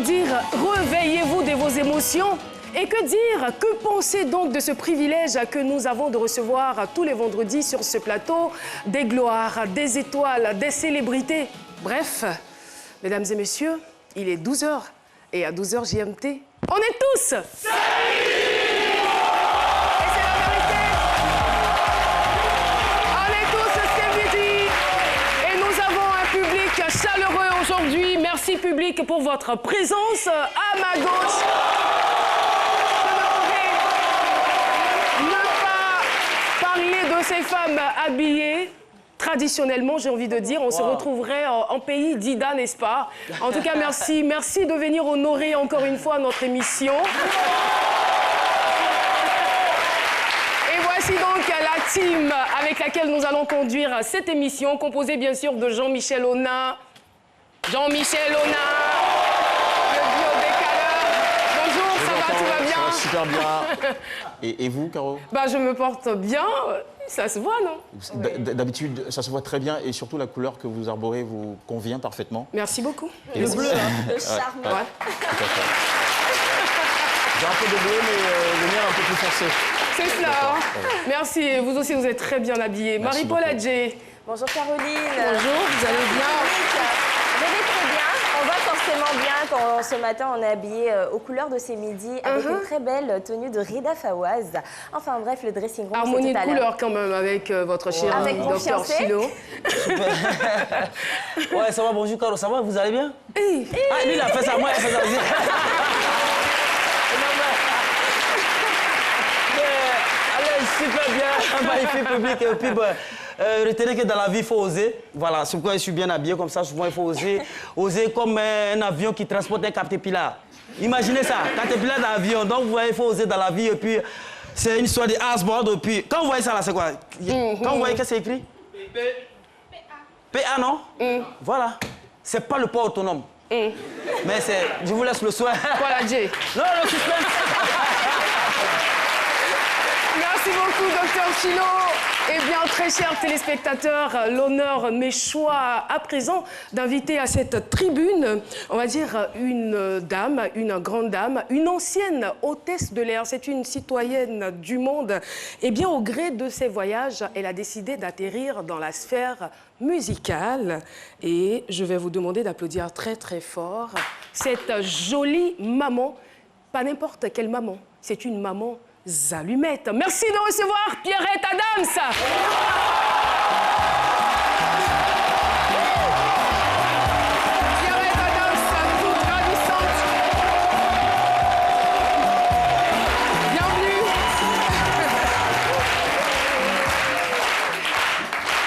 dire réveillez-vous de vos émotions. Et que dire, que penser donc de ce privilège que nous avons de recevoir tous les vendredis sur ce plateau des gloires, des étoiles, des célébrités. Bref, mesdames et messieurs, il est 12h et à 12h GMT, on est tous chaleureux aujourd'hui. Merci public pour votre présence. À ma gauche, je ne pas parler de ces femmes habillées. Traditionnellement, j'ai envie de dire, on se retrouverait en pays d'Ida, n'est-ce pas? En tout cas, merci. Merci de venir honorer encore une fois notre émission. Et voici donc la team avec laquelle nous allons conduire cette émission, composée bien sûr de Jean-Michel Ona. Jean-Michel Ona, le biodécaleur. Bonjour, ça va, tout va bien? Ça va super bien. Et vous, Caro? Bah, je me porte bien. Ça se voit, non? D'habitude, ça se voit très bien et surtout la couleur que vous arborez vous convient parfaitement. Merci beaucoup. Et le bleu, hein. Le charme. Ouais. J'ai un peu de bleu, mais le mien est un peu plus foncé. C'est cela. Merci. Et vous aussi, vous êtes très bien habillée. Marie-Paul Adjé. Bonjour Caroline. Bonjour, vous allez bien? Je vais très bien. On va forcément bien quand ce matin on est habillé aux couleurs de ces midis avec une très belle tenue de Rida Fawaz. Enfin bref, le dressing room, harmonie c'est tout de à l'heure. couleurs quand même avec votre chéri Dr Philo. Ouais, ça va, bonjour Caro, ça va, vous allez bien? Hey. Ah, lui il a fait ça, moi il a fait ça aussi. Allez, super bien, un magnifique public et puis retenez que dans la vie, il faut oser. Voilà, c'est pourquoi je suis bien habillé comme ça. Souvent, il faut oser. Oser comme un avion qui transporte un caterpillar. Imaginez ça, caterpillar dans l'avion. Donc, vous voyez, il faut oser dans la vie. Et puis, c'est une histoire de Asbord. Et puis, quand vous voyez ça, là, c'est quoi? Quand vous voyez, qu'est-ce que c'est écrit? PA, non? Voilà. C'est pas le port autonome. Mais c'est... Je vous laisse le soin. Voilà, Jay. Non, le suspense. Merci beaucoup, Dr Philo. Eh bien, très chers téléspectateurs, l'honneur m'est choix à présent d'inviter à cette tribune, on va dire, une dame, une grande dame, une ancienne hôtesse de l'air. C'est une citoyenne du monde. Eh bien, au gré de ses voyages, elle a décidé d'atterrir dans la sphère musicale. Et je vais vous demander d'applaudir très, très fort cette jolie maman. Pas n'importe quelle maman, c'est une maman allumette. Merci de recevoir Pierrette Adams. Pierrette Adams, toute ravissante. Bienvenue.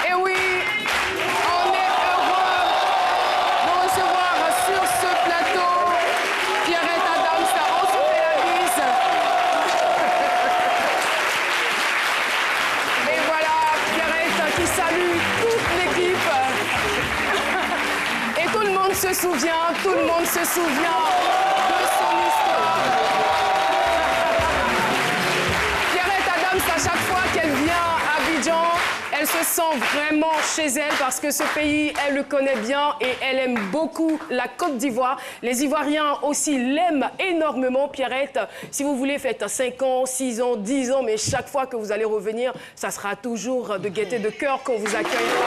Et oui, on est heureux de recevoir sur ce plateau Pierrette Adams. On se fait la bise. Et voilà, Pierrette qui salue toute l'équipe. Et tout le monde se souvient de son histoire. Pierrette Adams, à chaque fois qu'elle vient à Abidjan, elle se sent vraiment chez elle parce que ce pays, elle le connaît bien et elle aime beaucoup la Côte d'Ivoire. Les Ivoiriens aussi l'aiment énormément. Pierrette, si vous voulez, faites 5 ans, 6 ans, 10 ans, mais chaque fois que vous allez revenir, ça sera toujours de gaieté de cœur qu'on vous accueillera.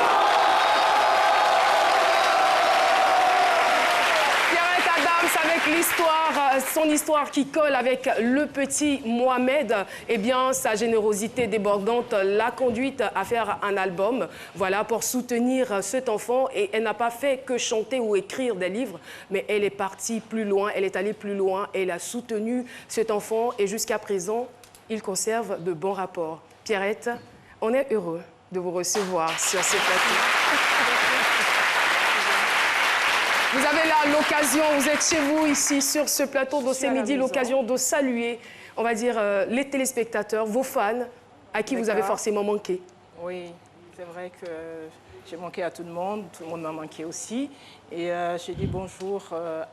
Pierrette Adams, avec l'histoire, son histoire qui colle avec le petit Mohamed, eh bien, sa générosité débordante l'a conduite à faire un album, voilà, pour soutenir cet enfant. Et elle n'a pas fait que chanter ou écrire des livres, mais elle est partie plus loin, elle est allée plus loin, elle a soutenu cet enfant et jusqu'à présent, il conserve de bons rapports. Pierrette, on est heureux de vous recevoir sur ce plateau. Vous avez là l'occasion, vous êtes chez vous ici sur ce plateau d'Ossé Midi, l'occasion de saluer, on va dire, les téléspectateurs, vos fans, à qui vous avez forcément manqué. Oui, c'est vrai que j'ai manqué à tout le monde m'a manqué aussi. Et je dis bonjour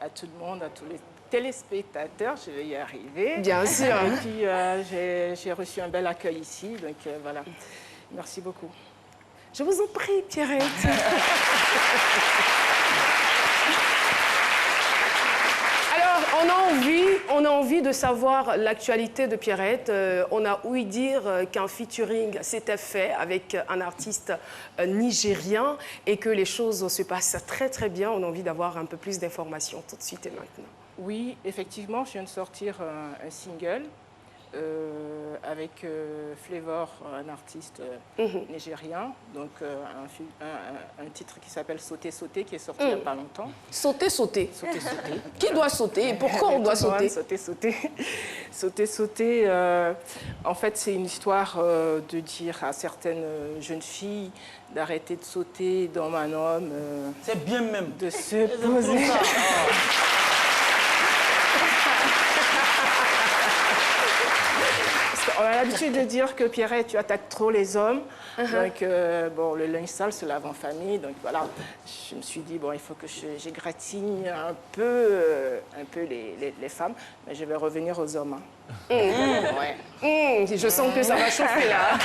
à tout le monde, à tous les téléspectateurs, je vais y arriver. Bien sûr. Et puis j'ai reçu un bel accueil ici, donc voilà. Merci beaucoup. Je vous en prie, Pierrette. Alors, On a envie de savoir l'actualité de Pierrette. On a ouï dire qu'un featuring s'était fait avec un artiste nigérien et que les choses se passent très très bien. On a envie d'avoir un peu plus d'informations tout de suite et maintenant. Oui, effectivement, je viens de sortir un single avec Flavor, un artiste nigérien, donc un titre qui s'appelle Sauter, Sauter, qui est sorti il n'y a pas longtemps. Sauter, sauter. Sauter, sauter. Qui doit sauter et pourquoi on doit sauter? Sauter, sauter. Sauter, sauter. En fait, c'est une histoire de dire à certaines jeunes filles d'arrêter de sauter dans un homme. C'est bien même. De se poser. On a l'habitude de dire que Pierrette, tu attaques trop les hommes. Donc, bon, le linge sale se lave en famille. Donc voilà, je me suis dit, bon, il faut que j'égratigne un peu les femmes. Mais je vais revenir aux hommes. Hein. Ouais. Je sens que ça va chauffer là.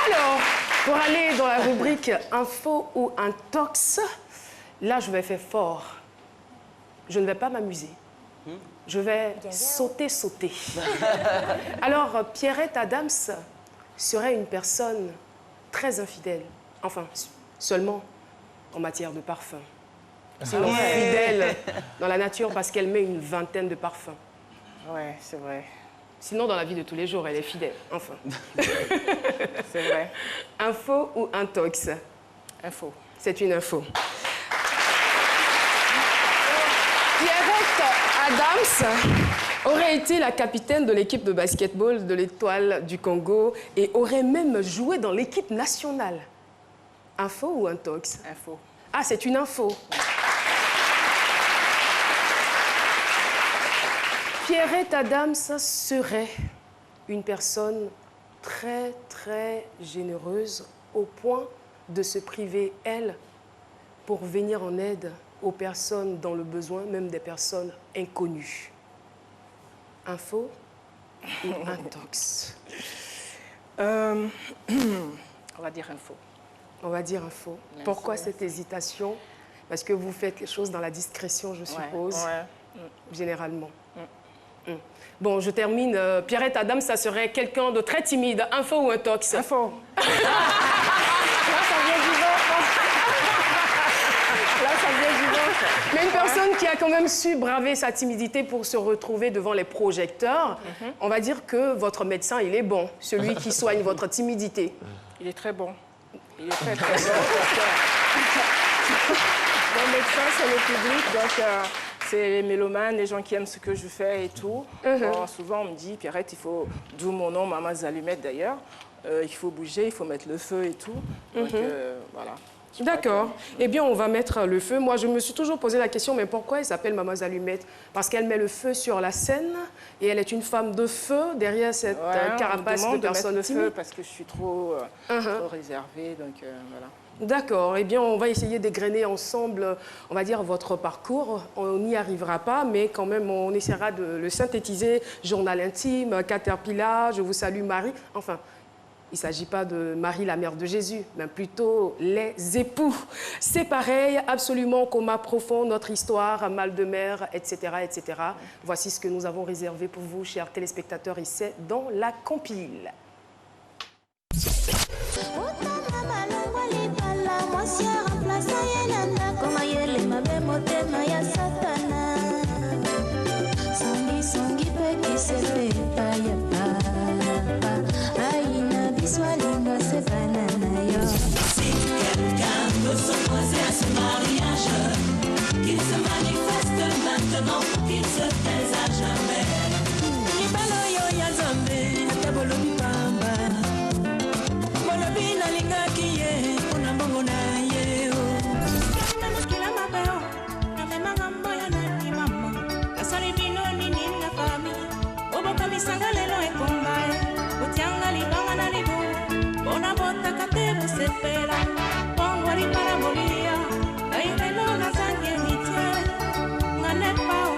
Alors, pour aller dans la rubrique info ou intox, là, je vais faire fort. Je ne vais pas m'amuser. Je vais sauter, sauter. Alors, Pierrette Adams serait une personne très infidèle. Enfin, seulement en matière de parfum. Sinon, fidèle dans la nature parce qu'elle met une vingtaine de parfums. Ouais, c'est vrai. Sinon, dans la vie de tous les jours, elle est fidèle. Enfin. C'est vrai. Info ou intox? Info. C'est une info. Pierrette Adams aurait été la capitaine de l'équipe de basketball de l'Étoile du Congo et aurait même joué dans l'équipe nationale. Info ou intox? Info. Ah, c'est une info. Pierrette Adams serait une personne très, très généreuse au point de se priver, elle, pour venir en aide aux personnes dans le besoin, même des personnes inconnues. Info ou intox? On va dire info. On va dire info. Merci. Pourquoi cette hésitation? Parce que vous faites les choses dans la discrétion, je suppose, généralement. Bon, je termine. Pierrette Adams, ça serait quelqu'un de très timide. Info ou intox? Info. Là, ça vient du ventre. Là, ça vient du ventre. Mais une personne qui a quand même su braver sa timidité pour se retrouver devant les projecteurs, on va dire que votre médecin, il est bon, celui qui soigne votre timidité. Il est très bon. Il est très, très bon. Mon médecin, c'est le public, donc c'est les mélomanes, les gens qui aiment ce que je fais et tout. Bon, souvent, on me dit, Pierrette, il faut, d'où mon nom, Maman Zalumette d'ailleurs, il faut bouger, il faut mettre le feu et tout. Donc, voilà. D'accord. Eh bien, on va mettre le feu. Moi, je me suis toujours posé la question, mais pourquoi elle s'appelle Maman Zalumette? Parce qu'elle met le feu sur la scène et elle est une femme de feu derrière cette carapace de personnes timides. Parce que je suis trop réservée, donc voilà. D'accord. Eh bien, on va essayer d'égrener ensemble, on va dire, votre parcours. On n'y arrivera pas, mais quand même, on essaiera de le synthétiser. Journal intime, Caterpillar, Je vous salue Marie. Enfin, il ne s'agit pas de Marie, la mère de Jésus, mais plutôt les époux. C'est pareil, absolument coma profond, notre histoire, mal de mer, etc., etc. Voici ce que nous avons réservé pour vous, chers téléspectateurs, et c'est dans la compile. Swalinga se banana yo. Si quelqu'un veut s'opposer à ce mariage, qu'il se manifeste maintenant, qu'il se taise à jamais. Libalo yo ya zambe, tabolo bipamba. Molobi na linga kiye, ona mbongo na ye o. Nanuskila mabeo, na mema ngambo ya nani mama. Kasari bino nini na fami, oboka misanga lelo ekombae. Utianga libanga na libu. Bona bota katero sepela, pongori para molia, kairelo na zange mitie, ngane pao.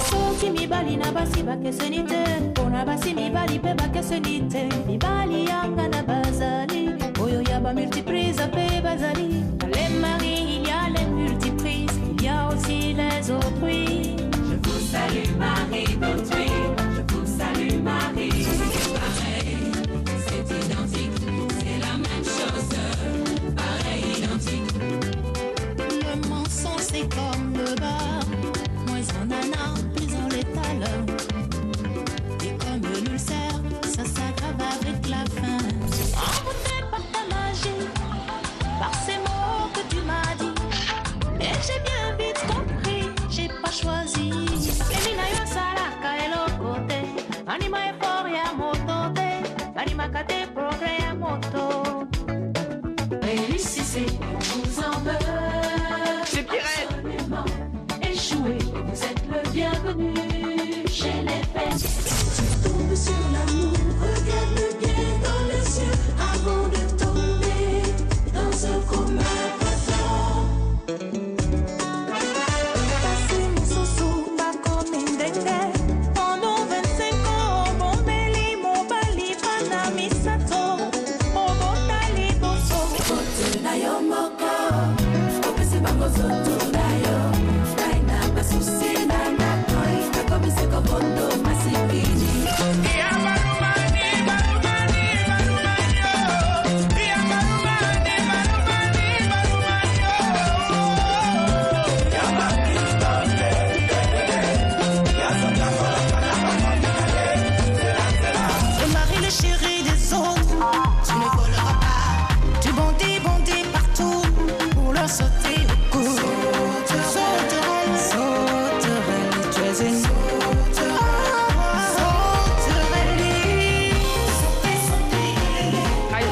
Soki mibali na basi bakesenite, pona basi mibali pe bakesenite, mibali yanga na bazali, oyo ya pas multiprise à Bazali. Les maris, il y a les multiprises, il y a aussi les autrui. Je vous salue Marie d'autrui, je vous salue Marie. C'est pareil, c'est identique, c'est la même chose, pareil, identique. Le mensonge c'est comme le bar, moins on en a, plus on l'étale. Et comme l'ulcère, ça s'aggrave avec la faim. Emporté par ta magie, par ces mots que tu m'as dit, et j'ai bien vite compris, j'ai pas choisi. Emina yo salaka elokote, anima euphoria motote, anima kate progrès à moto. Réussissez, on vous en veut. C'est Pierrette. Absolument. Échouez, vous êtes le bienvenu chez les fêtes. Si tu tombes sur l'amour, regarde-le bien dans les yeux avant de tomber dans un coma profond. Passez mon soso, ma commune d'été. Pendant 25 ans, mon beli, mon bali, panami sato. Oh, mon tali bosso. Kote na yo moko, kopese bango zoto na yo. Naina basusi na nakoi, kakobise kobondo masikini. Le mari, le chéri des autres, tu ne voleras pas. Tu bondis partout pour leur sauter au cou. Sauterelle, sauterelle, tu es une sauterelle. Sauter, sauter. Aïe.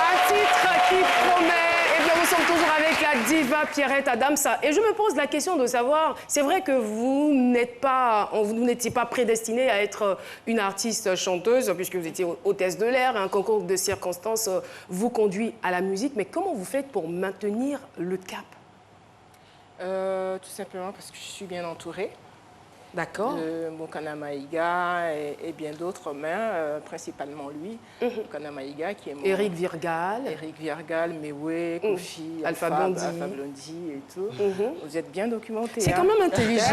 Un titre qui promet. Eh bien, nous sommes toujours avec la diva Pierrette Adams. Et je me pose la question de savoir, c'est vrai que vous n'étiez pas prédestinée à être une artiste chanteuse, puisque vous étiez hôtesse de l'air, un concours de circonstances vous conduit à la musique. Mais comment vous faites pour maintenir le cap? Tout simplement parce que je suis bien entourée. D'accord. Mokana Maïga et bien d'autres, mais principalement lui, Mokana Maïga qui est mon... Éric Virgal. Eric Virgal, Mewe, Kofi, Alpha Blondy. Alpha Blondy et tout. Vous êtes bien documentés. C'est hein. quand même intelligent.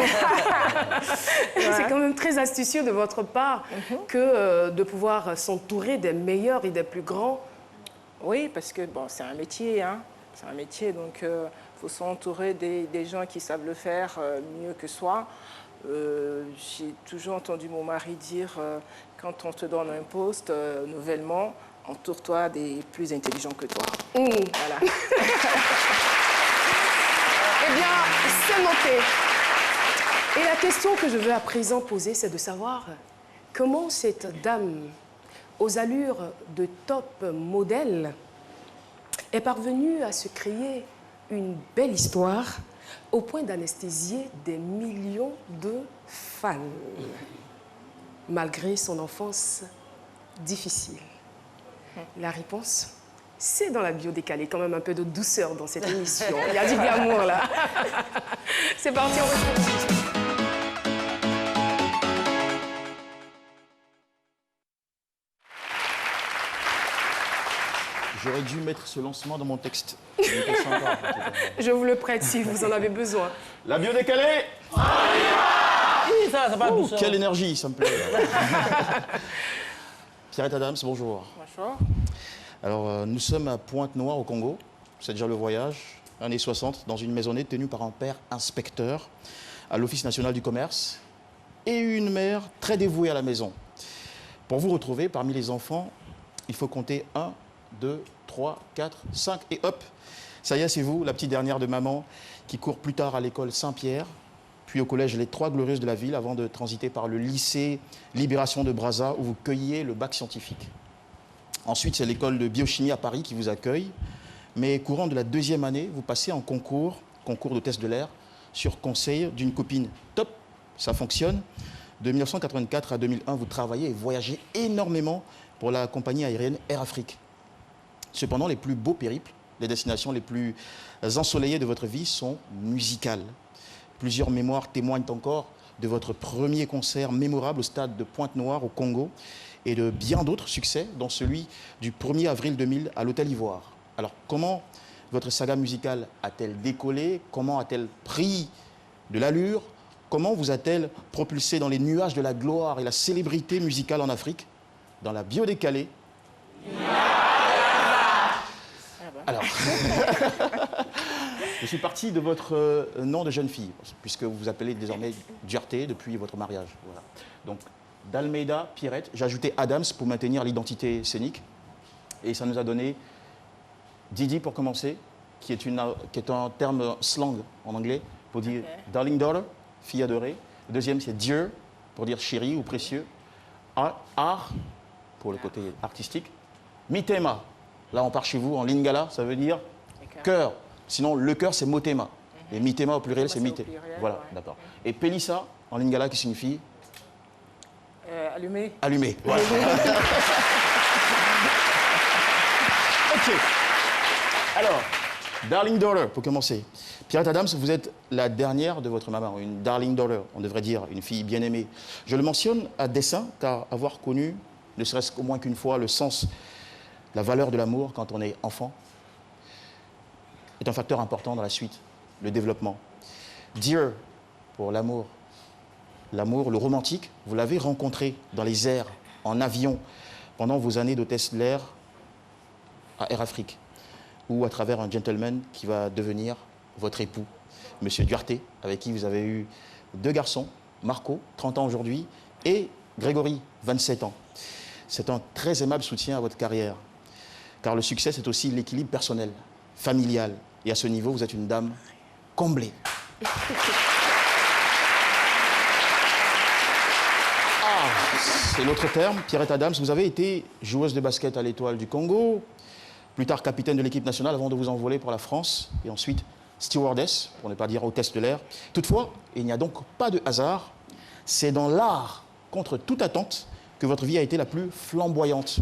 C'est quand même très astucieux de votre part que de pouvoir s'entourer des meilleurs et des plus grands. Oui, parce que bon, c'est un métier, hein. C'est un métier, donc il faut s'entourer des gens qui savent le faire mieux que soi. J'ai toujours entendu mon mari dire, quand on te donne un poste nouvellement, entoure-toi des plus intelligents que toi. Voilà. Eh bien, c'est noté. Et la question que je veux à présent poser, c'est de savoir comment cette dame, aux allures de top modèle, est parvenue à se créer une belle histoire au point d'anesthésier des millions de fans, malgré son enfance difficile. La réponse, c'est dans la bio décalée. Quand même un peu de douceur dans cette émission. Il y a du glamour là. C'est parti, on retrouve tout de suite. J'aurais dû mettre ce lancement dans mon texte. Il était sympa, en tout cas. Je vous le prête si vous en avez besoin. La bio décalée. Oui, ça va douceur. Quelle énergie, ça me plaît. Pierrette Adams, bonjour. Bonjour. Alors, nous sommes à Pointe-Noire, au Congo. C'est déjà le voyage, années 60, dans une maisonnette tenue par un père inspecteur à l'Office national du commerce et une mère très dévouée à la maison. Pour vous retrouver parmi les enfants, il faut compter 1, 2, 3, 4, 5 et hop, ça y est, c'est vous, la petite dernière de maman, qui court plus tard à l'école Saint-Pierre, puis au collège Les Trois Glorieuses de la ville, avant de transiter par le lycée Libération de Brazza, où vous cueillez le bac scientifique. Ensuite, c'est l'école de biochimie à Paris qui vous accueille. Mais courant de la 2e année, vous passez en concours d'hôtesse de l'air, sur conseil d'une copine top, ça fonctionne. De 1984 à 2001, vous travaillez et voyagez énormément pour la compagnie aérienne Air Afrique. Cependant, les plus beaux périples, les destinations les plus ensoleillées de votre vie sont musicales. Plusieurs mémoires témoignent encore de votre premier concert mémorable au stade de Pointe-Noire au Congo et de bien d'autres succès, dont celui du 1er avril 2000 à l'Hôtel Ivoire. Alors, comment votre saga musicale a-t-elle décollé? Comment a-t-elle pris de l'allure? Comment vous a-t-elle propulsé dans les nuages de la gloire et la célébrité musicale en Afrique? Dans la bio décalée. Alors, je suis parti de votre nom de jeune fille, puisque vous vous appelez désormais Duarte depuis votre mariage. Voilà. Donc, d'Almeida, Pierrette, j'ai ajouté Adams pour maintenir l'identité scénique. Et ça nous a donné Didi pour commencer, qui est un terme slang en anglais pour dire darling daughter, fille adorée. Le deuxième, c'est Dear, pour dire chérie ou précieux. Art, pour le côté artistique. Mitema, là on part chez vous en lingala, ça veut dire cœur. Sinon, le cœur, c'est motema. Et mitema au pluriel, c'est mité. Voilà, d'accord. Et Pelissa, en lingala, qui signifie Allumé. allumé. Voilà. Ok. Alors, darling daughter, pour commencer. Pierrette Adams, vous êtes la dernière de votre maman, une darling daughter, on devrait dire, une fille bien aimée. Je le mentionne à dessein, car avoir connu, ne serait-ce qu'au moins qu'une fois, le sens, la valeur de l'amour quand on est enfant, est un facteur important dans la suite, le développement. Dear, pour l'amour. L'amour, le romantique, vous l'avez rencontré dans les airs, en avion, pendant vos années d'hôtesse de l'air à Air Afrique, ou à travers un gentleman qui va devenir votre époux, Monsieur Duarte, avec qui vous avez eu 2 garçons, Marco, 30 ans aujourd'hui, et Grégory, 27 ans. C'est un très aimable soutien à votre carrière, car le succès, c'est aussi l'équilibre personnel, familial, et à ce niveau, vous êtes une dame comblée. C'est l'autre terme, Pierrette Adams, vous avez été joueuse de basket à l'Étoile du Congo, plus tard capitaine de l'équipe nationale avant de vous envoler pour la France, et ensuite stewardess, pour ne pas dire hôtesse de l'air. Toutefois, il n'y a donc pas de hasard, c'est dans l'art, contre toute attente, que votre vie a été la plus flamboyante.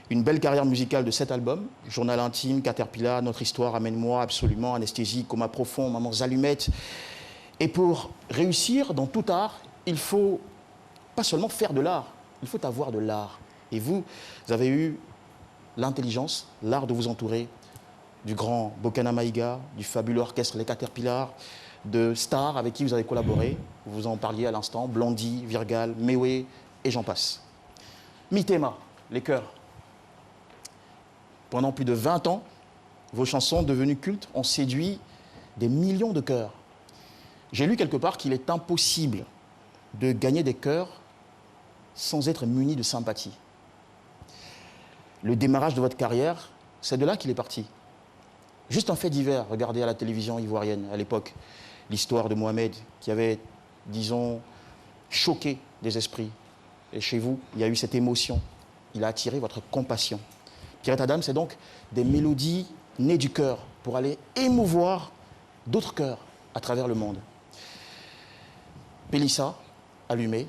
Une belle carrière musicale de 7 albums, Journal intime, Caterpillar, Notre histoire, Amène-moi, Absolument, Anesthésie, Coma profond, Maman Allumettes. Et pour réussir dans tout art, il faut pas seulement faire de l'art, il faut avoir de l'art. Et vous avez eu l'intelligence, l'art de vous entourer du grand Bokana Maïga, du fabuleux orchestre Les Caterpillars, de stars avec qui vous avez collaboré. Vous en parliez à l'instant, Blondie, Virgal, Mewe, et j'en passe. Mitema, les chœurs. Pendant plus de 20 ans, vos chansons devenues cultes ont séduit des millions de chœurs. J'ai lu quelque part qu'il est impossible de gagner des chœurs sans être muni de sympathie. Le démarrage de votre carrière, c'est de là qu'il est parti. Juste un fait divers, regardez à la télévision ivoirienne à l'époque, l'histoire de Mohamed qui avait, disons, choqué des esprits. Et chez vous, il y a eu cette émotion. Il a attiré votre compassion. Pierrette Adams, c'est donc des mélodies nées du cœur pour aller émouvoir d'autres cœurs à travers le monde. Pelissa, allumé.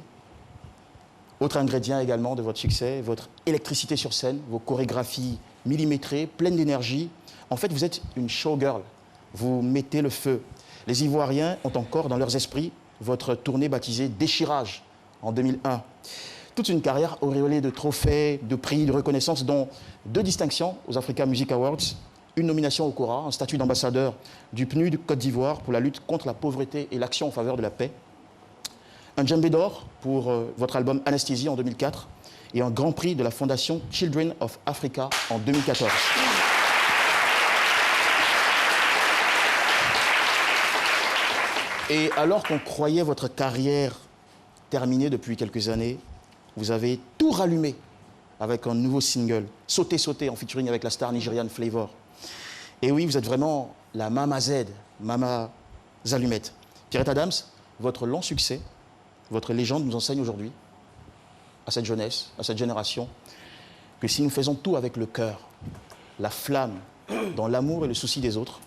Autre ingrédient également de votre succès, votre électricité sur scène, vos chorégraphies millimétrées, pleines d'énergie. En fait, vous êtes une showgirl. Vous mettez le feu. Les Ivoiriens ont encore dans leurs esprits votre tournée baptisée Déchirage en 2001. Toute une carrière auréolée de trophées, de prix, de reconnaissances, dont 2 distinctions aux Africa Music Awards, une nomination au Cora, un statut d'ambassadeur du PNUD de Côte d'Ivoire pour la lutte contre la pauvreté et l'action en faveur de la paix, un djembé d'or pour votre album Anesthésie en 2004 et un grand prix de la fondation Children of Africa en 2014. Et alors qu'on croyait votre carrière terminée depuis quelques années, vous avez tout rallumé avec un nouveau single, Sauter, Sauter, en featuring avec la star nigériane Flavor. Et oui, vous êtes vraiment la Mama Z, Mama Allumettes. Pierrette Adams, votre long succès, votre légende nous enseigne aujourd'hui, à cette jeunesse, à cette génération, que si nous faisons tout avec le cœur, la flamme, dans l'amour et le souci des autres,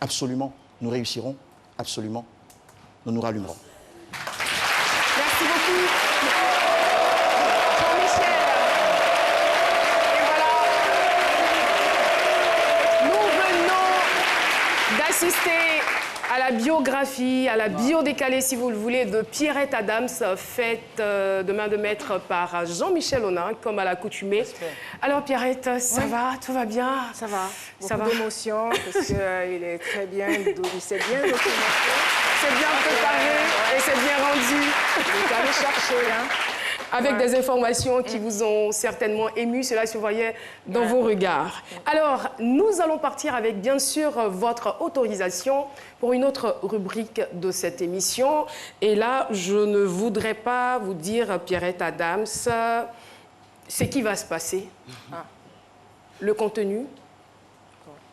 absolument, nous réussirons, absolument, nous nous rallumerons. Merci beaucoup. Jean-Michel. Et voilà. Nous venons d'assister à la la biographie, à la bio décalée, si vous le voulez, de Pierrette Adams, faite de main de maître par Jean-Michel Honin, comme à l'accoutumée. Alors Pierrette, ça va? Tout va bien? Ça va. Ça Beaucoup va. d'émotions, parce qu'il est très bien, il s'est bien documenté. C'est bien préparé et c'est bien rendu. Il est allé chercher, hein. Avec des informations qui vous ont certainement ému, cela se voyait dans vos regards. Alors, nous allons partir avec, bien sûr, votre autorisation pour une autre rubrique de cette émission. Et là, je ne voudrais pas vous dire, Pierrette Adams, ce qui va se passer. Le contenu,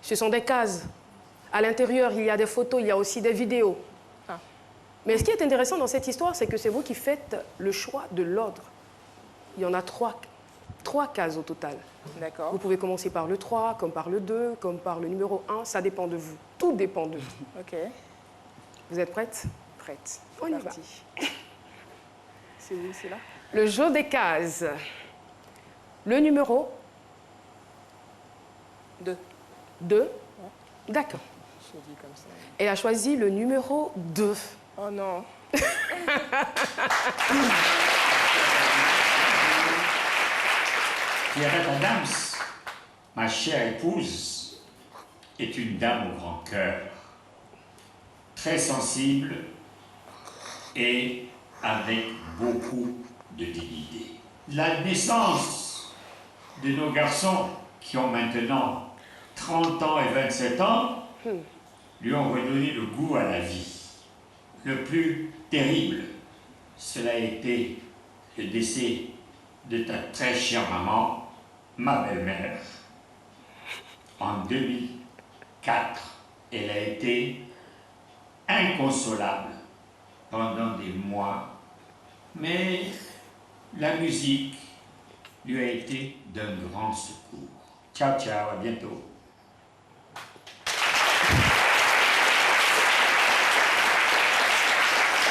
ce sont des cases. À l'intérieur, il y a des photos, il y a aussi des vidéos. Mais ce qui est intéressant dans cette histoire, c'est que c'est vous qui faites le choix de l'ordre. Il y en a trois cases au total. D'accord. Vous pouvez commencer par le 3, comme par le 2, comme par le numéro 1. Ça dépend de vous. Tout dépend de vous. Ok, Vous êtes prête? prête. On y va. Parti. C'est où, c'est là? Le jeu des cases. Le numéro 2. 2. D'accord. Je dis comme ça. Elle a choisi le numéro 2. Oh non. Pierrette Adams, ma chère épouse, est une dame au grand cœur, très sensible et avec beaucoup de dignité. La naissance de nos garçons, qui ont maintenant 30 ans et 27 ans, lui ont redonné le goût à la vie. Le plus terrible, cela a été le décès de ta très chère maman, ma belle-mère. En 2004, elle a été inconsolable pendant des mois, mais la musique lui a été d'un grand secours. Ciao, ciao, à bientôt.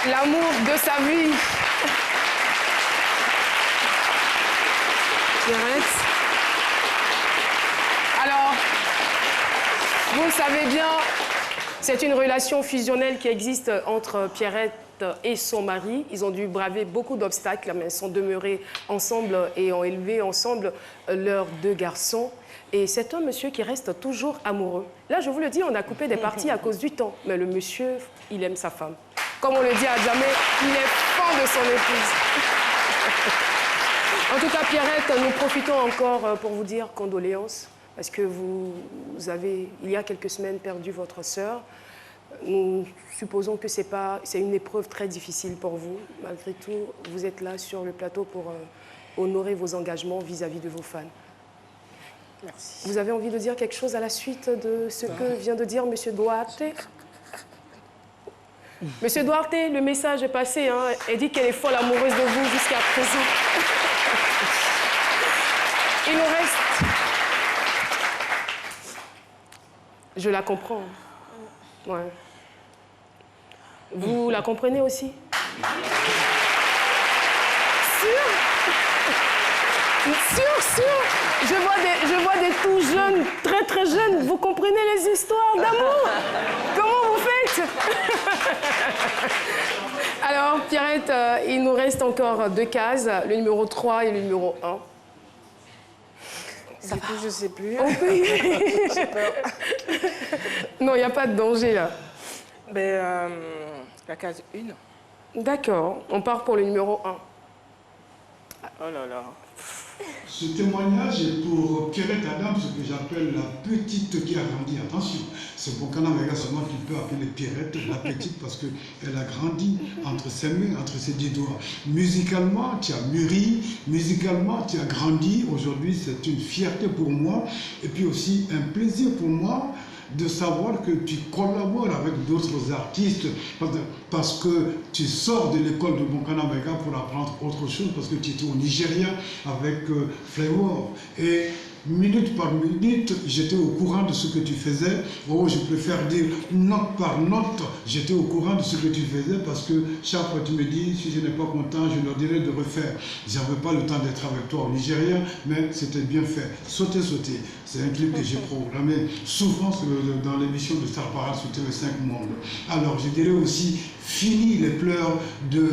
L'amour de sa vie. Pierrette. Alors, vous le savez bien, c'est une relation fusionnelle qui existe entre Pierrette et son mari. Ils ont dû braver beaucoup d'obstacles, mais ils sont demeurés ensemble et ont élevé ensemble leurs 2 garçons. Et c'est un monsieur qui reste toujours amoureux. Là, je vous le dis, on a coupé des parties à cause du temps. Mais le monsieur, il aime sa femme. Comme on le dit à Djamé, il est fan de son épouse. En tout cas, Pierrette, nous profitons encore pour vous dire condoléances. Parce que vous avez, il y a quelques semaines, perdu votre sœur. Nous supposons que c'est une épreuve très difficile pour vous. Malgré tout, vous êtes là sur le plateau pour honorer vos engagements vis-à-vis de vos fans. Merci. Vous avez envie de dire quelque chose à la suite de ce que vient de dire M. Duarte? Monsieur Duarte, le message est passé. Hein. Elle dit qu'elle est folle amoureuse de vous jusqu'à présent. Il nous reste... Je la comprends. Ouais. Vous la comprenez aussi? Sûr. Je vois des tout jeunes, très jeunes. Vous comprenez les histoires d'amour? Comment vous faites? Alors, Pierrette, il nous reste encore 2 cases, le numéro 3 et le numéro 1. Ça va. Je sais plus. J'ai peur. Non, il n'y a pas de danger, là. Ben, la case 1. D'accord, on part pour le numéro 1. Oh là là. Ce témoignage est pour Pierrette Adams, ce que j'appelle la petite qui a grandi. Attention, c'est Bonkana Mega seulement qui peut appeler Pierrette la petite parce qu'elle a grandi entre ses mains, entre ses 10 doigts. Musicalement, tu as mûri, musicalement, tu as grandi. Aujourd'hui, c'est une fierté pour moi et puis aussi un plaisir pour moi de savoir que tu collabores avec d'autres artistes parce que tu sors de l'école de Bonkana Mega pour apprendre autre chose parce que tu étais au Nigeria avec Flavor et minute par minute, j'étais au courant de ce que tu faisais. Oh, je préfère dire note par note, j'étais au courant de ce que tu faisais parce que chaque fois tu me dis, si je n'ai pas content, je leur dirais de refaire. J'avais pas le temps d'être avec toi au Nigeria, mais c'était bien fait. Sauter, sauter. C'est un clip que j'ai programmé souvent dans l'émission de Star Parade sur TV5 Monde. Alors, je dirais aussi, fini les pleurs de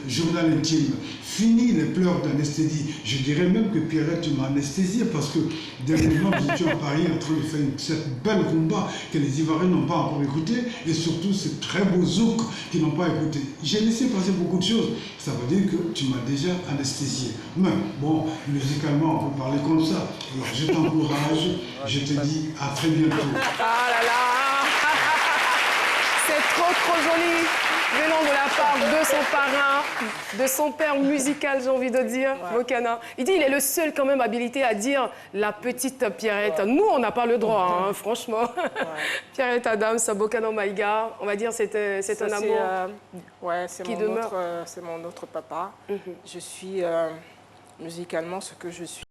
journal intime, fini les pleurs d'anesthésie. Je dirais même que Pierrette, tu m'as anesthésié parce que dernièrement, nous étions à Paris en train de faire cette belle rumba que les Ivoiriens n'ont pas encore écouté et surtout ce très beau zouk qu'ils n'ont pas écouté. J'ai laissé passer beaucoup de choses. Ça veut dire que tu m'as déjà anesthésié. Mais bon, musicalement, on peut parler comme ça. Alors, je t'encourage, je te dis à très bientôt. Ah là là. C'est trop joli, venant de la part de son parrain, de son père musical, j'ai envie de dire, Bokana. Il dit il est le seul quand même habilité à dire la petite Pierrette. Nous, on n'a pas le droit, hein, franchement. Pierrette Adams, Bokana Maïga, on va dire c'est un amour qui demeure. C'est mon autre papa. Je suis musicalement ce que je suis.